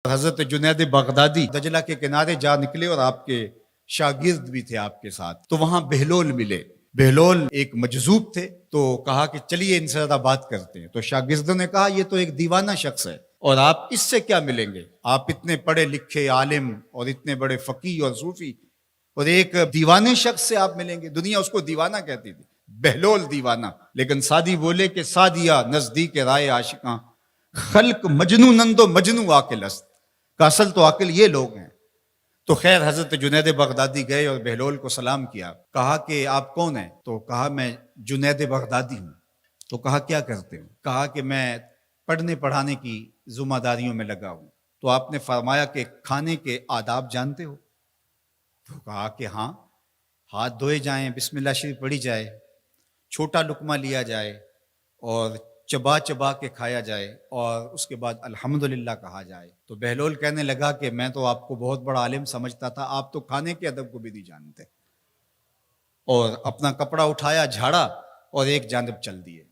حضرت جنید بغدادی دجلہ کے کنارے جا نکلے اور آپ کے شاگرد بھی تھے آپ کے ساتھ، تو وہاں بہلول ملے۔ بہلول ایک مجذوب تھے، تو کہا کہ چلیے ان سے ذرا بات کرتے ہیں۔ تو شاگردوں نے کہا یہ تو ایک دیوانہ شخص ہے اور آپ اس سے کیا ملیں گے، آپ اتنے پڑھے لکھے عالم اور اتنے بڑے فقیہ اور صوفی، اور ایک دیوانے شخص سے آپ ملیں گے؟ دنیا اس کو دیوانہ کہتی تھی، بہلول دیوانہ۔ لیکن سعدی بولے کہ سعدیہ نزدیک رائے عاشقاں، خلق مجنو نندو مجنو عاقل است، کا اصل تو عاقل یہ لوگ ہیں۔ تو خیر حضرت جنید بغدادی گئے اور بہلول کو سلام کیا، کہا کہ آپ کون ہیں؟ تو کہا میں جنید بغدادی ہوں۔ تو کہا کیا کرتے ہو؟ کہا کہ میں پڑھنے پڑھانے کی ذمہ داریوں میں لگا ہوں۔ تو آپ نے فرمایا کہ کھانے کے آداب جانتے ہو؟ تو کہا کہ ہاں، ہاتھ دھوئے جائیں، بسم اللہ شریف پڑھی جائے، چھوٹا لقمہ لیا جائے اور چبا چبا کے کھایا جائے، اور اس کے بعد الحمدللہ کہا جائے۔ تو بہلول کہنے لگا کہ میں تو آپ کو بہت بڑا عالم سمجھتا تھا، آپ تو کھانے کے ادب کو بھی نہیں جانتے۔ اور اپنا کپڑا اٹھایا، جھاڑا اور ایک جانب چل دیے۔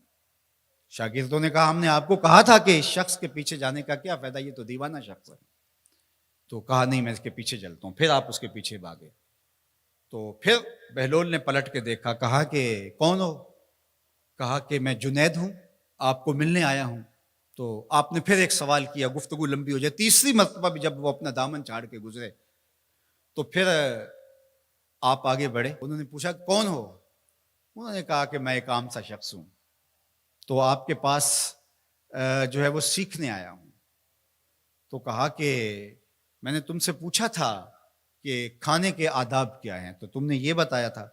شاگردوں نے کہا ہم نے آپ کو کہا تھا کہ اس شخص کے پیچھے جانے کا کیا فائدہ، یہ تو دیوانہ شخص ہے۔ تو کہا نہیں میں اس کے پیچھے چلتا ہوں۔ پھر آپ اس کے پیچھے بھاگے۔ تو پھر بہلول نے پلٹ کے دیکھا، کہا کہ کون ہو؟ کہا کہ میں جنید ہوں، آپ کو ملنے آیا ہوں۔ تو آپ نے پھر ایک سوال کیا، گفتگو لمبی ہو جائے۔ تیسری مرتبہ بھی جب وہ اپنا دامن چھاڑ کے گزرے تو پھر آپ آگے بڑھے۔ انہوں نے پوچھا کون ہو؟ انہوں نے کہا کہ میں ایک عام سا شخص ہوں، تو آپ کے پاس جو ہے وہ سیکھنے آیا ہوں۔ تو کہا کہ میں نے تم سے پوچھا تھا کہ کھانے کے آداب کیا ہیں، تو تم نے یہ بتایا تھا۔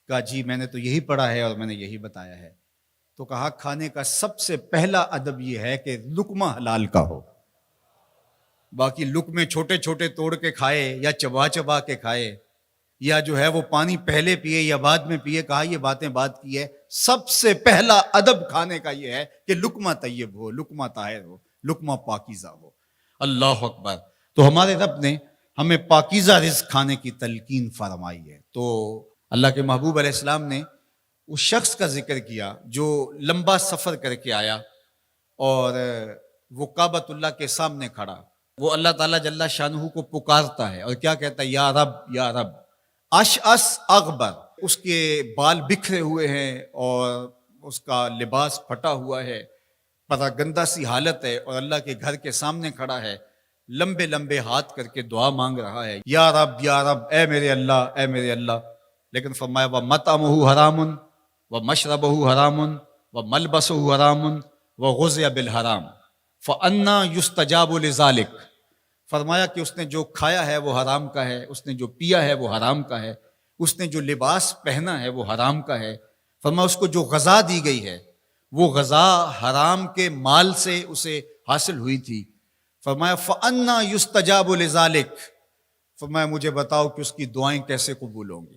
کہا جی میں نے تو یہی پڑھا ہے اور میں نے یہی بتایا ہے۔ تو کہا کھانے کا سب سے پہلا ادب یہ ہے کہ لقمہ حلال کا ہو، باقی لقمے چھوٹے چھوٹے توڑ کے کھائے یا چبا چبا کے کھائے یا جو ہے وہ پانی پہلے پیے یا بعد میں پیے، کہا یہ باتیں بات کی ہے۔ سب سے پہلا ادب کھانے کا یہ ہے کہ لقمہ طیب ہو، لقمہ طاہر ہو، لقمہ پاکیزہ ہو۔ اللہ اکبر۔ تو ہمارے رب نے ہمیں پاکیزہ رزق کھانے کی تلقین فرمائی ہے۔ تو اللہ کے محبوب علیہ السلام نے اس شخص کا ذکر کیا جو لمبا سفر کر کے آیا اور وہ کعبۃ اللہ کے سامنے کھڑا، وہ اللہ تعالیٰ جل شانہ کو پکارتا ہے اور کیا کہتا ہے؟ یا رب یا رب، اشعث اغبر، اس کے بال بکھرے ہوئے ہیں اور اس کا لباس پھٹا ہوا ہے، پراگندہ سی حالت ہے، اور اللہ کے گھر کے سامنے کھڑا ہے، لمبے لمبے ہاتھ کر کے دعا مانگ رہا ہے، یا رب اے میرے اللہ، اے میرے اللہ۔ لیکن فرمایا وَمَطْعَمُهُ حَرَامٌ وَمَشْرَبُهُ حَرَامٌ وَمَلْبَسُهُ حَرَامٌ وَغُذِّيَ بِالْحَرَامِ فَأَنَّىٰ يُسْتَجَابُ لِذَٰلِكَ۔ فرمایا کہ اس نے جو کھایا ہے وہ حرام کا ہے، اس نے جو پیا ہے وہ حرام کا ہے، اس نے جو لباس پہنا ہے وہ حرام کا ہے۔ فرمایا اس کو جو غذا دی گئی ہے وہ غذا حرام کے مال سے اسے حاصل ہوئی تھی۔ فرمایا فَأَنَّىٰ يُسْتَجَابُ لِذَٰلِكَ۔ فرمایا مجھے بتاؤ کہ اس کی دعائیں کیسے قبول ہوں گی؟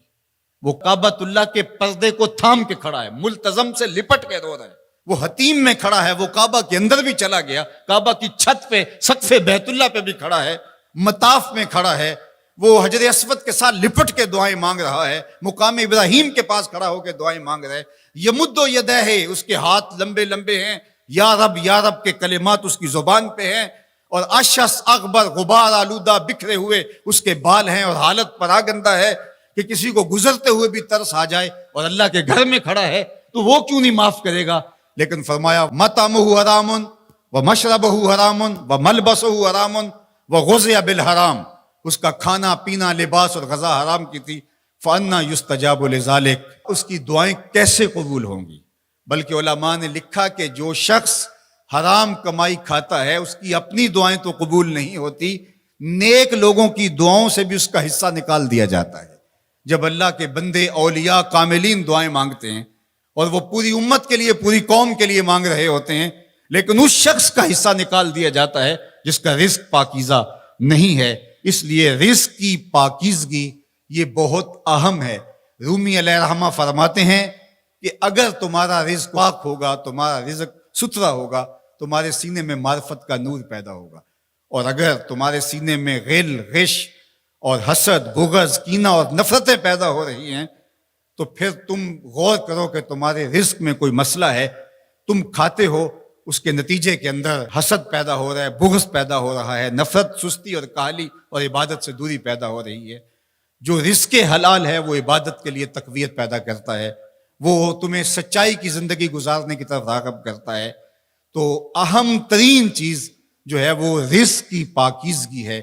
وہ کعبۃ اللہ کے پردے کو تھام کے کھڑا ہے، ملتزم سے لپٹ کے رو رہا ہے، وہ حتیم میں کھڑا ہے، وہ کعبہ کے اندر بھی چلا گیا، کعبہ کی چھت پہ سقف بیت اللہ پہ بھی کھڑا ہے، مطاف میں کھڑا ہے، وہ حجر اسود کے ساتھ لپٹ کے دعائیں مانگ رہا ہے، مقام ابراہیم کے پاس کھڑا ہو کے دعائیں مانگ رہا ہے۔ یمد یدہ، اس کے ہاتھ لمبے لمبے ہیں، یا رب کے کلمات اس کی زبان پہ ہیں، اور اشعث اغبر، غبار آلودہ بکھرے ہوئے اس کے بال ہیں، اور حالت پراگندہ ہے کہ کسی کو گزرتے ہوئے بھی ترس آ جائے، اور اللہ کے گھر میں کھڑا ہے تو وہ کیوں نہیں معاف کرے گا؟ لیکن فرمایا مطعمہ حرام ومشربہ حرام وملبسہ حرام وغذی بالحرام، اس کا کھانا پینا لباس اور غذا حرام کی تھی۔ فأنا یستجاب لذالک، اس کی دعائیں کیسے قبول ہوں گی؟ بلکہ علماء نے لکھا کہ جو شخص حرام کمائی کھاتا ہے اس کی اپنی دعائیں تو قبول نہیں ہوتی، نیک لوگوں کی دعاؤں سے بھی اس کا حصہ نکال دیا جاتا ہے۔ جب اللہ کے بندے اولیاء کاملین دعائیں مانگتے ہیں اور وہ پوری امت کے لیے، پوری قوم کے لیے مانگ رہے ہوتے ہیں، لیکن اس شخص کا حصہ نکال دیا جاتا ہے جس کا رزق پاکیزہ نہیں ہے۔ اس لیے رزق کی پاکیزگی یہ بہت اہم ہے۔ رومی علیہ الرحمہ فرماتے ہیں کہ اگر تمہارا رزق پاک ہوگا، تمہارا رزق ستھرا ہوگا، تمہارے سینے میں معرفت کا نور پیدا ہوگا، اور اگر تمہارے سینے میں غل، غش اور حسد، بغض، کینہ اور نفرتیں پیدا ہو رہی ہیں تو پھر تم غور کرو کہ تمہارے رزق میں کوئی مسئلہ ہے۔ تم کھاتے ہو اس کے نتیجے کے اندر حسد پیدا ہو رہا ہے، بغض پیدا ہو رہا ہے، نفرت، سستی اور کاہلی اور عبادت سے دوری پیدا ہو رہی ہے۔ جو رزق حلال ہے وہ عبادت کے لیے تقویت پیدا کرتا ہے، وہ تمہیں سچائی کی زندگی گزارنے کی طرف راغب کرتا ہے۔ تو اہم ترین چیز جو ہے وہ رزق کی پاکیزگی ہے،